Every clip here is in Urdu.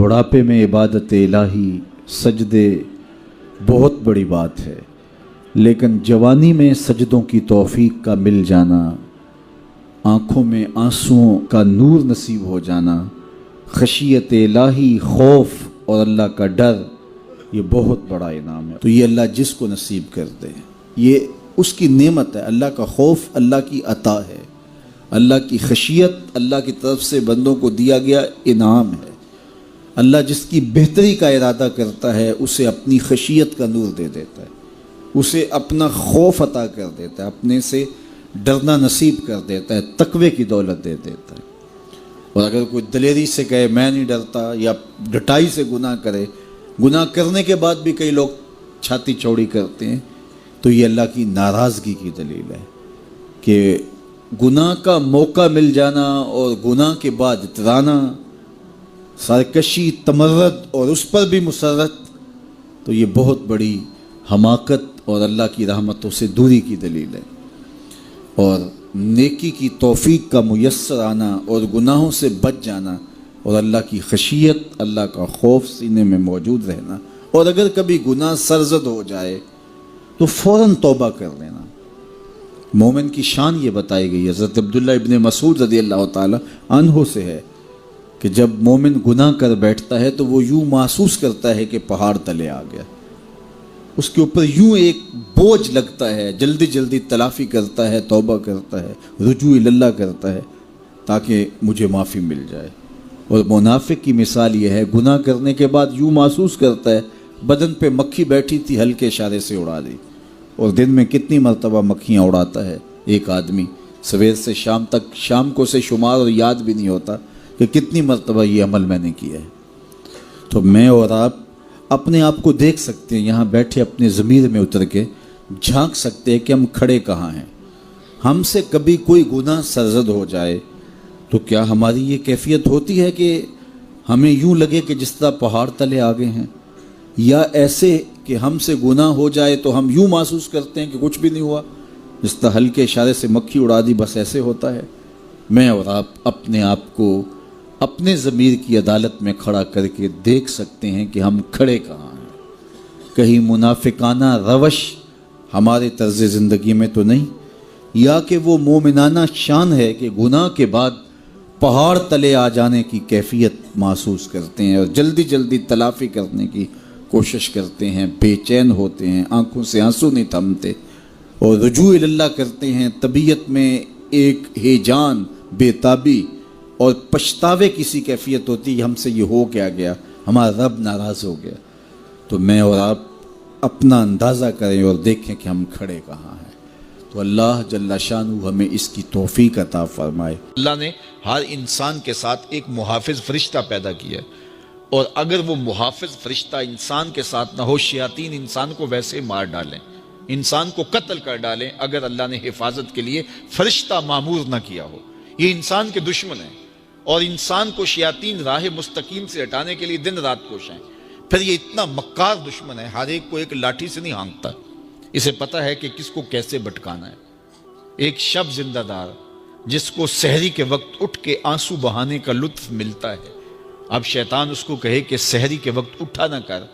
بڑھاپے میں عبادت الہی سجدے بہت بڑی بات ہے، لیکن جوانی میں سجدوں کی توفیق کا مل جانا، آنکھوں میں آنسوؤں کا نور نصیب ہو جانا، خشیت الہی خوف اور اللہ کا ڈر، یہ بہت بڑا انعام ہے۔ تو یہ اللہ جس کو نصیب کر دے، یہ اس کی نعمت ہے۔ اللہ کا خوف اللہ کی عطا ہے، اللہ کی خشیت اللہ کی طرف سے بندوں کو دیا گیا انعام ہے۔ اللہ جس کی بہتری کا ارادہ کرتا ہے اسے اپنی خشیت کا نور دے دیتا ہے، اسے اپنا خوف عطا کر دیتا ہے، اپنے سے ڈرنا نصیب کر دیتا ہے، تقوی کی دولت دے دیتا ہے۔ اور اگر کوئی دلیری سے کہے میں نہیں ڈرتا، یا ڈٹائی سے گناہ کرے، گناہ کرنے کے بعد بھی کئی لوگ چھاتی چوڑی کرتے ہیں، تو یہ اللہ کی ناراضگی کی دلیل ہے کہ گناہ کا موقع مل جانا اور گناہ کے بعد اترانا، سرکشی، تمرد اور اس پر بھی مسرت، تو یہ بہت بڑی حماقت اور اللہ کی رحمتوں سے دوری کی دلیل ہے۔ اور نیکی کی توفیق کا میسر آنا اور گناہوں سے بچ جانا اور اللہ کی خشیت، اللہ کا خوف سینے میں موجود رہنا، اور اگر کبھی گناہ سرزد ہو جائے تو فوراً توبہ کر لینا۔ مومن کی شان یہ بتائی گئی ہے، حضرت عبداللہ ابن مسعود رضی اللہ تعالی عنہ سے ہے کہ جب مومن گناہ کر بیٹھتا ہے تو وہ یوں محسوس کرتا ہے کہ پہاڑ تلے آ گیا، اس کے اوپر یوں ایک بوجھ لگتا ہے، جلدی جلدی تلافی کرتا ہے، توبہ کرتا ہے، رجوع اللہ کرتا ہے تاکہ مجھے معافی مل جائے۔ اور منافق کی مثال یہ ہے، گناہ کرنے کے بعد یوں محسوس کرتا ہے بدن پہ مکھی بیٹھی تھی، ہلکے اشارے سے اڑا دی۔ اور دن میں کتنی مرتبہ مکھیاں اڑاتا ہے ایک آدمی، سویر سے شام تک، شام کو سے شمار اور یاد بھی نہیں ہوتا کہ کتنی مرتبہ یہ عمل میں نے کیا ہے۔ تو میں اور آپ اپنے آپ کو دیکھ سکتے ہیں، یہاں بیٹھے اپنے ضمیر میں اتر کے جھانک سکتے ہیں کہ ہم کھڑے کہاں ہیں۔ ہم سے کبھی کوئی گناہ سرزد ہو جائے تو کیا ہماری یہ کیفیت ہوتی ہے کہ ہمیں یوں لگے کہ جس طرح پہاڑ تلے آ گئے ہیں، یا ایسے کہ ہم سے گناہ ہو جائے تو ہم یوں محسوس کرتے ہیں کہ کچھ بھی نہیں ہوا، جس طرح ہلکے اشارے سے مکھی اڑا دی، بس ایسے ہوتا ہے؟ میں اور آپ اپنے آپ کو اپنے ضمیر کی عدالت میں کھڑا کر کے دیکھ سکتے ہیں کہ ہم کھڑے کہاں ہیں۔ کہیں منافقانہ روش ہمارے طرز زندگی میں تو نہیں، یا کہ وہ مومنانہ شان ہے کہ گناہ کے بعد پہاڑ تلے آ جانے کی کیفیت محسوس کرتے ہیں اور جلدی جلدی تلافی کرنے کی کوشش کرتے ہیں، بے چین ہوتے ہیں، آنکھوں سے آنسو نہیں تھمتے اور رجوع اللہ کرتے ہیں، طبیعت میں ایک ہیجان، بے تابی اور پچھتاوے کی سی کیفیت ہوتی ہے، ہم سے یہ ہو کیا گیا، ہمارا رب ناراض ہو گیا۔ تو میں اور آپ اپنا اندازہ کریں اور دیکھیں کہ ہم کھڑے کہاں ہیں۔ تو اللہ جل شانہ ہمیں اس کی توفیق عطا فرمائے۔ اللہ نے ہر انسان کے ساتھ ایک محافظ فرشتہ پیدا کیا ہے، اور اگر وہ محافظ فرشتہ انسان کے ساتھ نہ ہو، شیاطین انسان کو ویسے مار ڈالیں، انسان کو قتل کر ڈالیں، اگر اللہ نے حفاظت کے لیے فرشتہ معمور نہ کیا ہو۔ یہ انسان کے دشمن ہیں، اور انسان کو شیاطین راہ مستقیم سے ہٹانے کے لیے دن رات کوشاں ہیں۔ پھر یہ اتنا مکار دشمن ہے، ہر ایک کو ایک لاٹھی سے نہیں ہانکتا، اسے پتہ ہے کہ کس کو کیسے بھٹکانا ہے۔ ایک شب زندہ دار جس کو سحری کے وقت اٹھ کے آنسو بہانے کا لطف ملتا ہے، اب شیطان اس کو کہے کہ سحری کے وقت اٹھا نہ کر،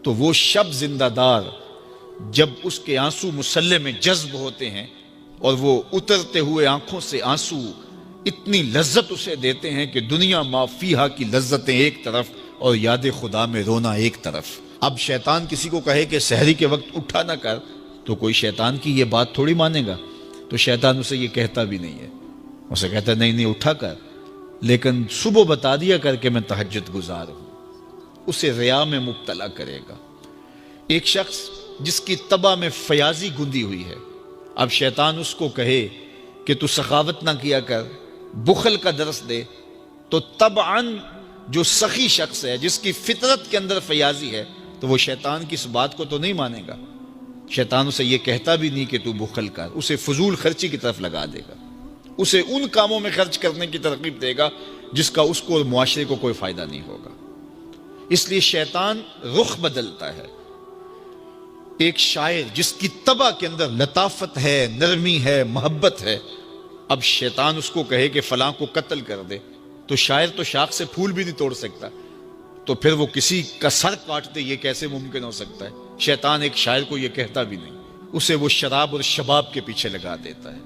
تو وہ شب زندہ دار جب اس کے آنسو مسلح میں جذب ہوتے ہیں اور وہ اترتے ہوئے آنکھوں سے آنسو اتنی لذت اسے دیتے ہیں کہ دنیا ما فیہا کی لذتیں ایک طرف اور یاد خدا میں رونا ایک طرف۔ اب شیطان کسی کو کہے کہ سحری کے وقت اٹھا نہ کر، تو کوئی شیطان کی یہ بات تھوڑی مانے گا۔ تو شیطان اسے یہ کہتا بھی نہیں ہے، اسے کہتا نہیں اٹھا کر، لیکن صبح بتا دیا کر کے میں تہجد گزار ہوں، اسے ریا میں مبتلا کرے گا۔ ایک شخص جس کی طبع میں فیاضی گندی ہوئی ہے، اب شیطان اس کو کہے کہ تو سخاوت نہ کیا کر، بخل کا درس دے، تو طبعاً جو سخی شخص ہے، جس کی فطرت کے اندر فیاضی ہے، تو وہ شیطان کی اس بات کو تو نہیں مانے گا۔ شیطان اسے یہ کہتا بھی نہیں کہ تو بخل کر، اسے فضول خرچی کی طرف لگا دے گا، اسے ان کاموں میں خرچ کرنے کی ترغیب دے گا جس کا اس کو اور معاشرے کو کوئی فائدہ نہیں ہوگا۔ اس لیے شیطان رخ بدلتا ہے۔ ایک شاعر جس کی طبع کے اندر لطافت ہے، نرمی ہے، محبت ہے، اب شیطان اس کو کہے کہ فلاں کو قتل کر دے، تو شاعر تو شاخ سے پھول بھی نہیں توڑ سکتا، تو پھر وہ کسی کا سر کاٹ دے، یہ کیسے ممکن ہو سکتا ہے؟ شیطان ایک شاعر کو یہ کہتا بھی نہیں، اسے وہ شراب اور شباب کے پیچھے لگا دیتا ہے۔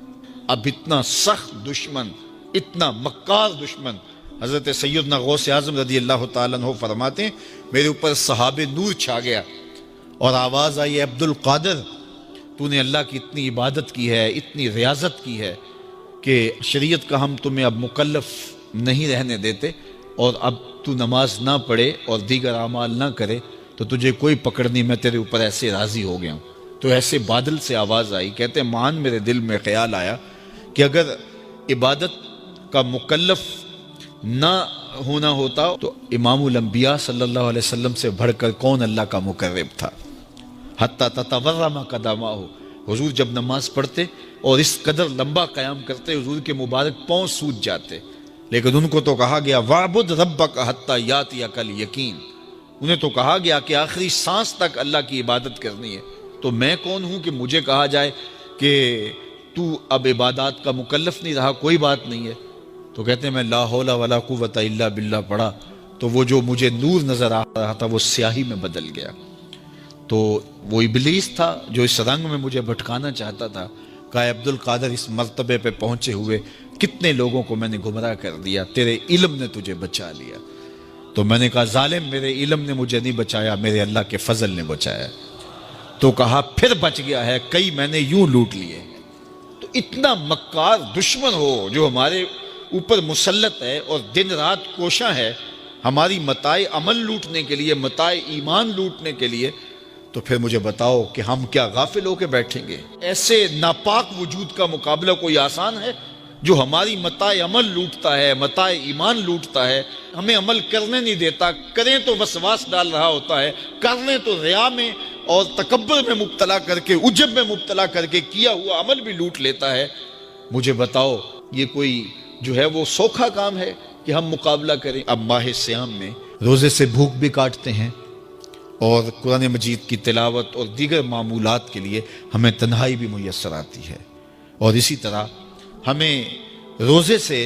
اب اتنا سخت دشمن، اتنا مکار دشمن، حضرت سیدنا غوث اعظم رضی اللہ تعالیٰ عنہ فرماتے ہیں میرے اوپر صحاب نور چھا گیا اور آواز آئی، عبد القادر تو نے اللہ کی اتنی عبادت کی ہے، اتنی ریاضت کی ہے کہ شریعت کا ہم تمہیں اب مکلف نہیں رہنے دیتے، اور اب تو نماز نہ پڑھے اور دیگر اعمال نہ کرے تو تجھے کوئی پکڑ نہیں، میں تیرے اوپر ایسے راضی ہو گیا ہوں۔ تو ایسے بادل سے آواز آئی، کہتے ہیں مان میرے دل میں خیال آیا کہ اگر عبادت کا مکلف نہ ہونا ہوتا تو امام الانبیاء صلی اللہ علیہ وسلم سے بڑھ کر کون اللہ کا مقرب تھا۔ حتیٰ تتورم قدماہ، حضور جب نماز پڑھتے اور اس قدر لمبا قیام کرتے حضور کے مبارک پاؤں سوج جاتے، لیکن ان کو تو کہا گیا وَاعْبُدْ رَبَّكَ حَتَّى يَأْتِيَكَ الْيَقِينُ، انہیں تو کہا گیا کہ آخری سانس تک اللہ کی عبادت کرنی ہے۔ تو میں کون ہوں کہ مجھے کہا جائے کہ تو اب عبادات کا مکلف نہیں رہا، کوئی بات نہیں ہے۔ تو کہتے ہیں میں لا حول ولا قوت الا باللہ پڑھا تو وہ جو مجھے نور نظر آ رہا تھا وہ سیاہی میں بدل گیا۔ تو وہ ابلیس تھا جو اس رنگ میں مجھے بھٹکانا چاہتا تھا، کہا عبد القادر اس مرتبے پہ پہنچے ہوئے کتنے لوگوں کو میں نے گمراہ کر دیا، تیرے علم نے تجھے بچا لیا۔ تو میں نے کہا ظالم، میرے علم نے مجھے نہیں بچایا، میرے اللہ کے فضل نے بچایا۔ تو کہا پھر بچ گیا ہے، کئی میں نے یوں لوٹ لیے۔ تو اتنا مکار دشمن ہو جو ہمارے اوپر مسلط ہے اور دن رات کوشاں ہے ہماری متاع عمل لوٹنے کے لیے، متاع ایمان لوٹنے کے لیے، تو پھر مجھے بتاؤ کہ ہم کیا غافل ہو کے بیٹھیں گے؟ ایسے ناپاک وجود کا مقابلہ کوئی آسان ہے جو ہماری متاع عمل لوٹتا ہے، متاع ایمان لوٹتا ہے، ہمیں عمل کرنے نہیں دیتا، کریں تو وسواس ڈال رہا ہوتا ہے، کر لیں تو ریا میں اور تکبر میں مبتلا کر کے، عجب میں مبتلا کر کے کیا ہوا عمل بھی لوٹ لیتا ہے۔ مجھے بتاؤ یہ کوئی جو ہے وہ سوکھا کام ہے کہ ہم مقابلہ کریں؟ اب ماہ صیام میں روزے سے بھوک بھی کاٹتے ہیں اور قرآن مجید کی تلاوت اور دیگر معمولات کے لیے ہمیں تنہائی بھی میسر آتی ہے، اور اسی طرح ہمیں روزے سے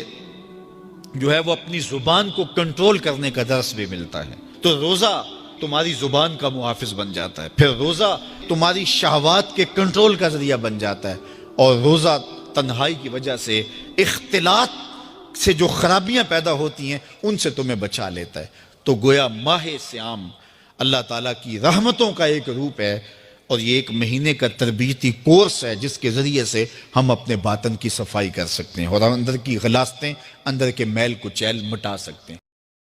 جو ہے وہ اپنی زبان کو کنٹرول کرنے کا درس بھی ملتا ہے۔ تو روزہ تمہاری زبان کا محافظ بن جاتا ہے، پھر روزہ تمہاری شہوات کے کنٹرول کا ذریعہ بن جاتا ہے، اور روزہ تنہائی کی وجہ سے اختلاط سے جو خرابیاں پیدا ہوتی ہیں ان سے تمہیں بچا لیتا ہے۔ تو گویا ماہ صیام اللہ تعالیٰ کی رحمتوں کا ایک روپ ہے، اور یہ ایک مہینے کا تربیتی کورس ہے جس کے ذریعے سے ہم اپنے باطن کی صفائی کر سکتے ہیں اور اندر کی غلاستیں، اندر کے میل کچیل مٹا سکتے ہیں۔